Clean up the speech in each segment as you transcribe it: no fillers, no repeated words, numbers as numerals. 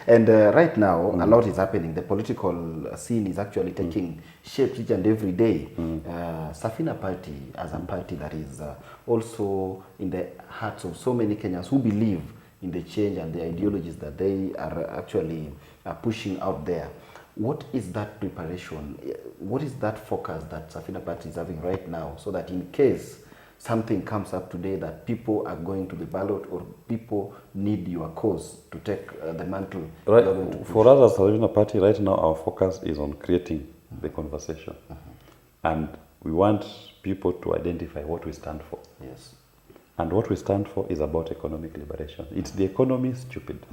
And right now, a lot is happening. The political scene is actually taking shape each and every day. Safina Party, as a party that is also in the hearts of so many Kenyans who believe in the change and the ideologies that they are actually pushing out there. What is that preparation? What is that focus that Safina Party is having right now, so that in case something comes up today that people are going to the ballot or people need your cause to take the mantle? Right. For us as Safina Party, right now our focus is on creating the conversation. And we want people to identify what we stand for. Yes. And what we stand for is about economic liberation. It's the economy, stupid.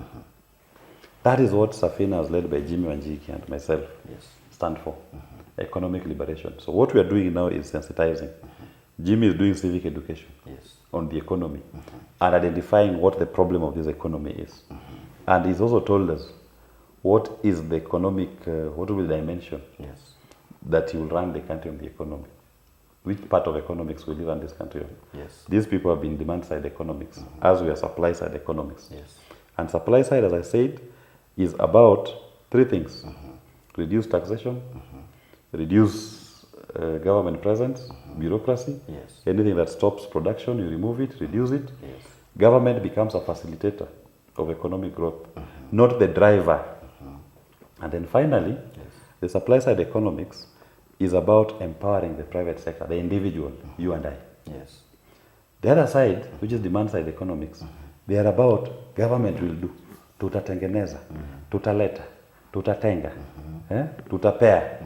That is what Safina, as led by Jimmy Wanjiki and myself, stand for. Economic liberation. So what we are doing now is sensitizing. Jimmy is doing civic education on the economy and identifying what the problem of this economy is. And he's also told us what is the economic, what will be the dimension that he will run the country on the economy. Which part of economics will he run this country on? These people have been demand-side economics, as we are supply-side economics. And supply-side, as I said, is about three things. Reduce taxation, reduce government presence, bureaucracy. Anything that stops production, you remove it, reduce it. Government becomes a facilitator of economic growth, not the driver. And then finally, the supply-side economics is about empowering the private sector, the individual, you and I. The other side, which is demand-side economics, they are about government will do. Tutatengeneza, tutaleta, tutatenga, tutapea.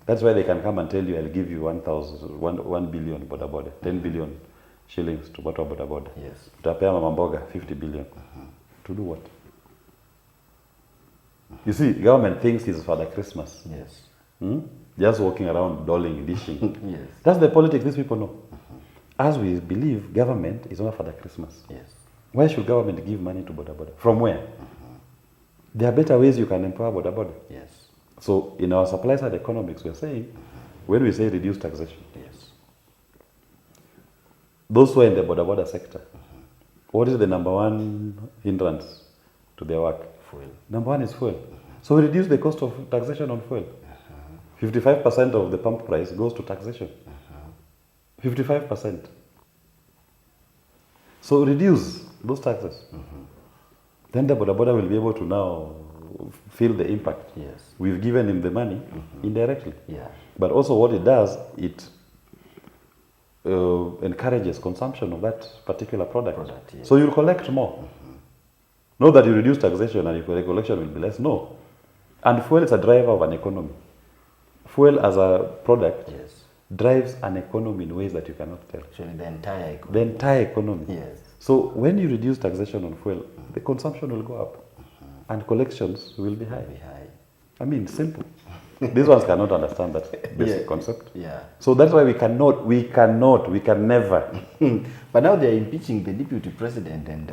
That's why they can come and tell you, I'll give you 1 billion boda boda, 10 billion shillings to watu wa boda boda. Tutapea mama mboga 50 billion. To do what? You see, government thinks it's Father Christmas. Just walking around, doling, dishing. That's the politics these people know. As we believe, government is not Father Christmas. Why should government give money to boda boda? From where? There are better ways you can empower boda boda. So in our supply side economics, we are saying, when we say reduce taxation, those who are in the boda boda sector, what is the number one hindrance to their work? Fuel. Number one is fuel. So we reduce the cost of taxation on fuel. 55% of the pump price goes to taxation. 55%. So reduce those taxes. Then the boda boda will be able to now feel the impact. We've given him the money indirectly. But also what it does, it encourages consumption of that particular product. So you'll collect more. Not that you reduce taxation and your collection will be less. No. And fuel is a driver of an economy. Fuel as a product drives an economy in ways that you cannot tell. Actually, the entire economy. The entire economy. So when you reduce taxation on fuel, the consumption will go up and collections will be high. I mean, simple. These ones cannot understand that basic concept. So that's why we can never. But now they're impeaching the deputy president and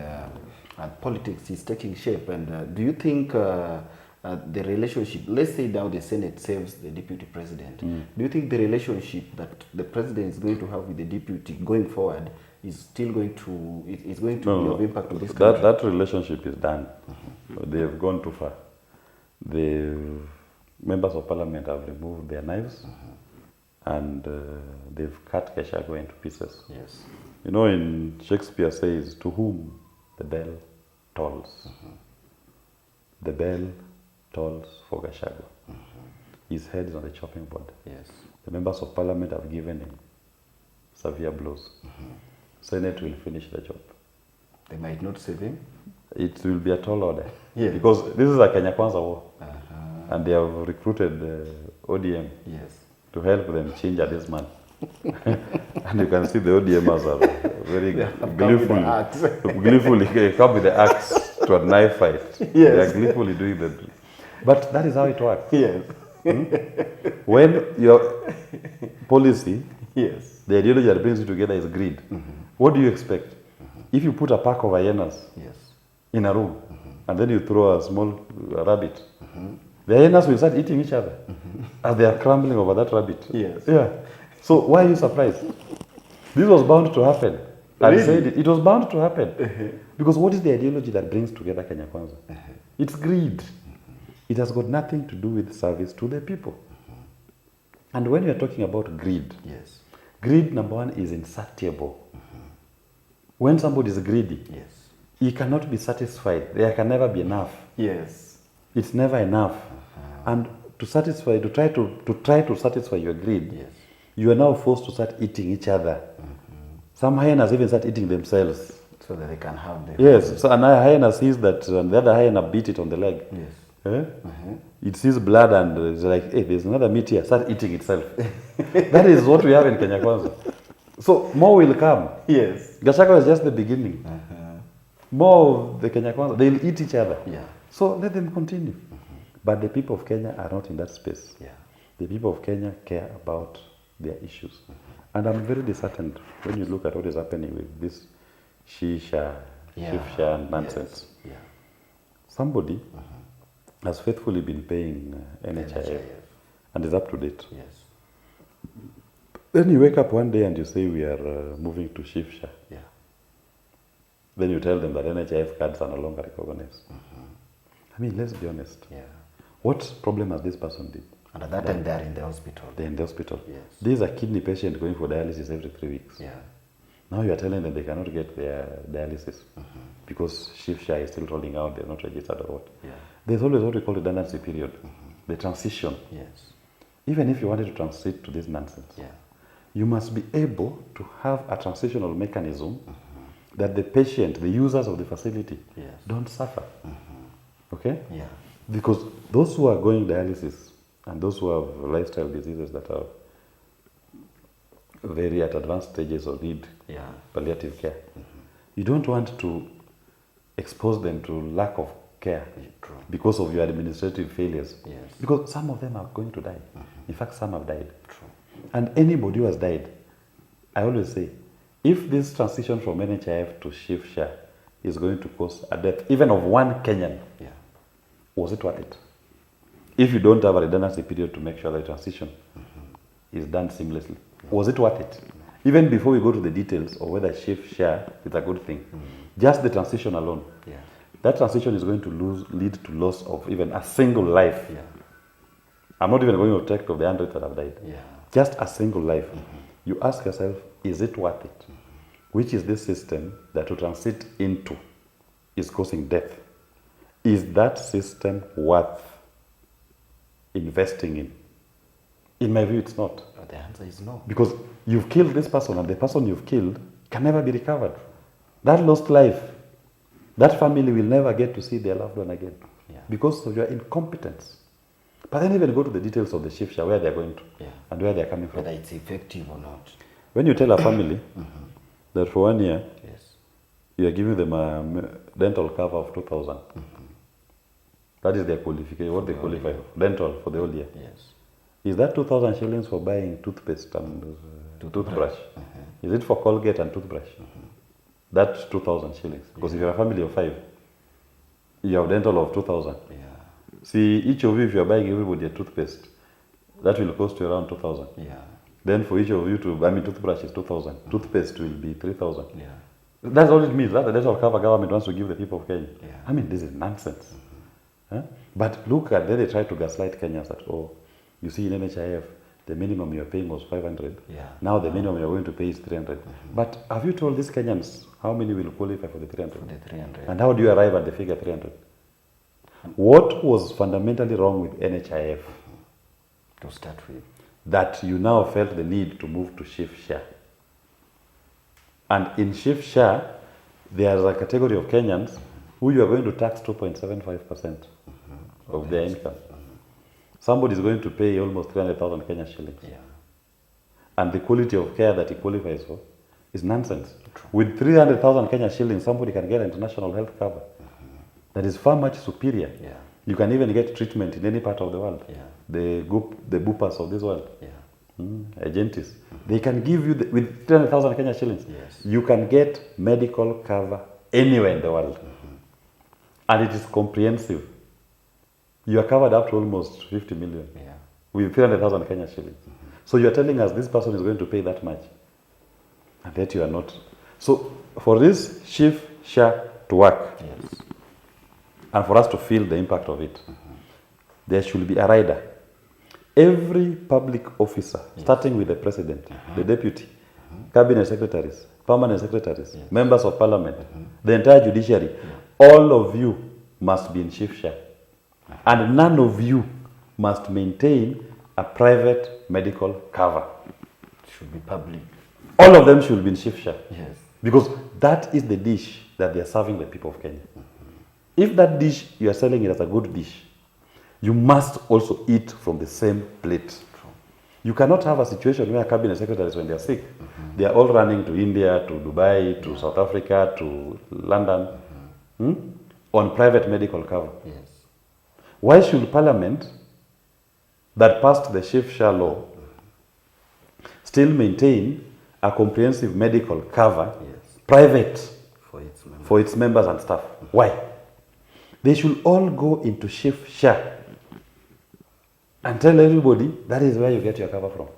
politics is taking shape. And do you think the relationship, let's say now the Senate saves the deputy president, do you think the relationship that the president is going to have with the deputy going forward is still going to, is going to be of impact to this country? That relationship is done. They have gone too far. The members of parliament have removed their knives and they've cut Gachagua into pieces. You know, in Shakespeare says, to whom the bell tolls. The bell tolls for Gachagua. His head is on the chopping board. The members of parliament have given him severe blows. Senate will finish the job. They might not save him? It will be a tall order. Because this is a Kenya Kwanza war. And they have recruited ODM to help them change this man. And you can see the ODM as a very gleefully come with the axe to a knife fight. They are gleefully doing that. But that is how it works. When your policy, the ideology that brings you together is greed, what do you expect? If you put a pack of hyenas in a room and then you throw a small rabbit, the hyenas will start eating each other as they are crumbling over that rabbit. So why are you surprised? This was bound to happen. And said it was bound to happen. Because what is the ideology that brings together Kenya Kwanza? It's greed. It has got nothing to do with service to the people. And when you're talking about greed, Yes. greed, number one, is insatiable. When somebody is greedy, Yes. he cannot be satisfied. There can never be enough. Yes. It's never enough. And to try to satisfy your greed, Yes. you are now forced to start eating each other. Some hyenas even start eating themselves. So that they can have the... Yes, so another hyena sees that, and the other hyena beat it on the leg. Yes. Eh? It sees blood and it's like, hey, there's another meat here, start eating itself. That is what we have in Kenya Kwanza. So more will come. Yes. Gachagua is just the beginning. More of the Kenya Kwanza, they'll eat each other. Yeah. So let them continue. But the people of Kenya are not in that space. Yeah. The people of Kenya care about their issues. And I'm very disheartened when you look at what is happening with this Shifsha nonsense. Yes. Yeah. Somebody has faithfully been paying NHIF and is up to date. Yes. Then you wake up one day and you say we are moving to Shifsha. Yeah. Then you tell them that NHIF cards are no longer recognized. I mean, let's be honest. Yeah. What problem has this person did? And at that time they are in the hospital. They're in the hospital. Yes. There's a kidney patient going for dialysis every 3 weeks. Yeah. Now you are telling them they cannot get their dialysis because Shifsha is still rolling out, they're not registered or what. Yeah. There's always what we call redundancy period, the transition. Yes. Even if you wanted to transit to this nonsense, Yeah. you must be able to have a transitional mechanism that the patient, the users of the facility, Yes. don't suffer. Okay? Yeah. Because those who are going dialysis and those who have lifestyle diseases that are very at advanced stages or need palliative care, you don't want to expose them to lack of care True. because of your administrative failures. Yes. Because some of them are going to die. In fact, some have died. True. And anybody who has died, I always say, if this transition from NHIF to Shifsha is going to cause a death, even of one Kenyan, Yeah. was it worth it? If you don't have a redundancy period to make sure the transition is done seamlessly, was it worth it? Even before we go to the details of whether Shifsha is a good thing, just the transition alone, Yeah. that transition is going to lead to loss of even a single life. Yeah. I'm not even going to take of the hundreds that have died. Yeah. Just a single life. You ask yourself, is it worth it? Which is this system that to transit into is causing death? Is that system worth investing in? In my view, it's not. But the answer is no. Because you've killed this person, and the person you've killed can never be recovered. That lost life, that family will never get to see their loved one again. Yeah. Because of your incompetence. But then even go to the details of the Shifsha, where they're going to, and where they're coming from. Whether it's effective or not. When you tell a family that for 1 year, Yes. you are giving them a dental cover of 2,000. That is their qualification, what they qualify for, dental for the whole year. Yes. Is that 2,000 shillings for buying toothpaste and toothbrush? Is it for Colgate and toothbrush? That's 2,000 shillings. Because if you're a family of 5, you have dental of 2,000. Yeah. See, each of you, if you're buying everybody a toothpaste, that will cost you around 2,000. Yeah. Then for each of you toothbrush is 2,000. Toothpaste will be 3,000. Yeah. That's all it means. That's the dental cover government wants to give the people of Kenya. Yeah. I mean, this is nonsense. Huh? But look at, then they try to gaslight Kenyans that, oh, you see in NHIF, the minimum you're paying was 500. Yeah. Now the minimum you're going to pay is 300. But have you told these Kenyans how many will qualify for the 300? For the 300. And how do you arrive at the figure 300? What was fundamentally wrong with NHIF To start with. that you now felt the need to move to Shifsha? And in Shifsha, there's a category of Kenyans who you are going to tax 2.75% of their income. Somebody is going to pay almost 300,000 Kenya shillings. Yeah. And the quality of care that he qualifies for is nonsense. With 300,000 Kenya shillings, somebody can get international health cover that is far much superior. Yeah. You can even get treatment in any part of the world. Yeah. The Bupas of this world, Yeah. Agentis, they can give you, with 300,000 Kenya shillings, Yes. you can get medical cover anywhere in the world. And it is comprehensive. You are covered up to almost 50 million Yeah. with 300,000 Kenya shillings. So you are telling us this person is going to pay that much, and yet you are not. So for this Shifsha to work, Yes. and for us to feel the impact of it, there should be a rider. Every public officer, starting with the president, the deputy, cabinet secretaries, permanent secretaries, members of parliament, the entire judiciary, all of you must be in Shif share. And none of you must maintain a private medical cover. It should be public. All of them should be in Shif share. Yes. Because that is the dish that they are serving the people of Kenya. If that dish, you are selling it as a good dish, you must also eat from the same plate. You cannot have a situation where cabinet secretaries, when they are sick, they are all running to India, to Dubai, to South Africa, to London, on private medical cover. Yes. Why should Parliament, that passed the Shif share law, still maintain a comprehensive medical cover, private, for its members and staff? Why? They should all go into Shif share and tell everybody that is where you get your cover from.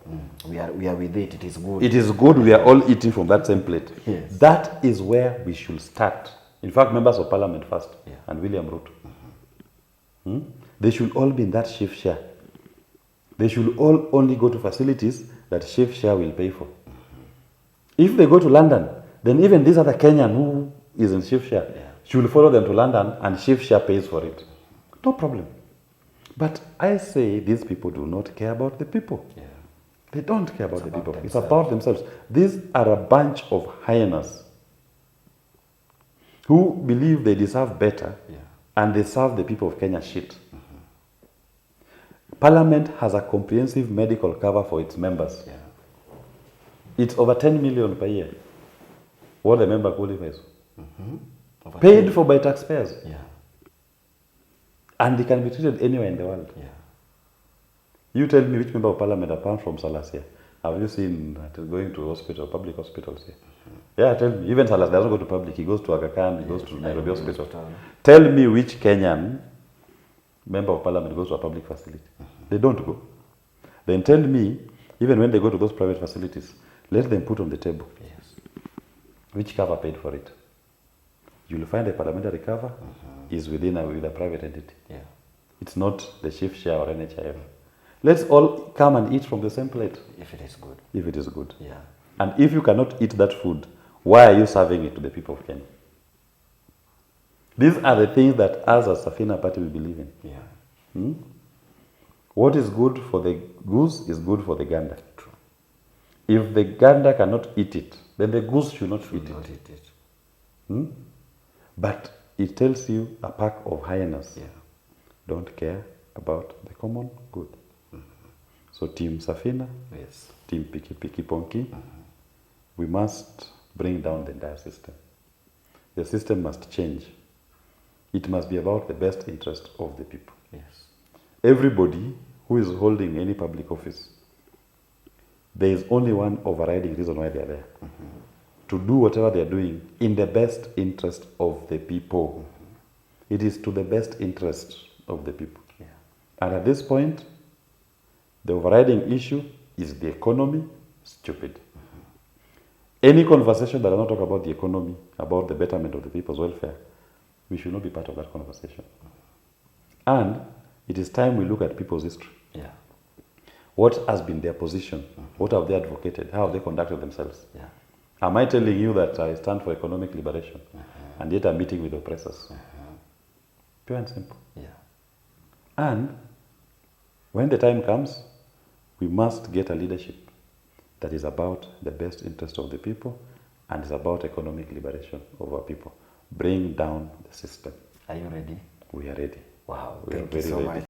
We are with it. It is good. It is good. We are all eating from that same plate. Yes. That is where we should start. In fact, members of parliament first, and William Ruto. They should all be in that Shif share. They should all only go to facilities that Shif share will pay for. If they go to London, then even this other Kenyan who is in Shif share should follow them to London, and Shif share pays for it. No problem. But I say these people do not care about the people. They don't care about the people. It's about themselves. These are a bunch of hyenas who believe they deserve better, and they serve the people of Kenya shit. Parliament has a comprehensive medical cover for its members. It's over 10 million per year. What the member qualifies. Paid for by taxpayers. And they can be treated anywhere in the world. You tell me which member of parliament, apart from Salas here, have you seen going to hospital, public hospitals here? Tell me. Even Salas doesn't go to public. He goes to Aga Khan, he goes to Nairobi Hospital. Tell me which Kenyan member of parliament goes to a public facility. They don't go. Then tell me, even when they go to those private facilities, let them put on the table which cover paid for it. You'll find the parliamentary cover is with a private entity. It's not the Shif share or NHIF. Let's all come and eat from the same plate. If it is good. If it is good. And if you cannot eat that food, why are you serving it to the people of Kenya? These are the things that us as Safina Party we believe in. What is good for the goose is good for the gander. True. If the gander cannot eat it, then the goose should not eat it. But it tells you a pack of hyenas don't care about the common good. So Team Safina, Team Piki Piki Ponki, we must bring down the entire system. The system must change. It must be about the best interest of the people. Everybody who is holding any public office, there is only one overriding reason why they are there. To do whatever they are doing in the best interest of the people. It is to the best interest of the people. And at this point, the overriding issue is the economy. Stupid. Any conversation that does not talk about the economy, about the betterment of the people's welfare, we should not be part of that conversation. And it is time we look at people's history. What has been their position? What have they advocated? How have they conducted themselves? Am I telling you that I stand for economic liberation and yet I'm meeting with oppressors? Pure and simple. And when the time comes, we must get a leadership that is about the best interest of the people and is about economic liberation of our people. Bring down the system. Are you ready? We are ready. Wow. We are Thank you very so ready. much.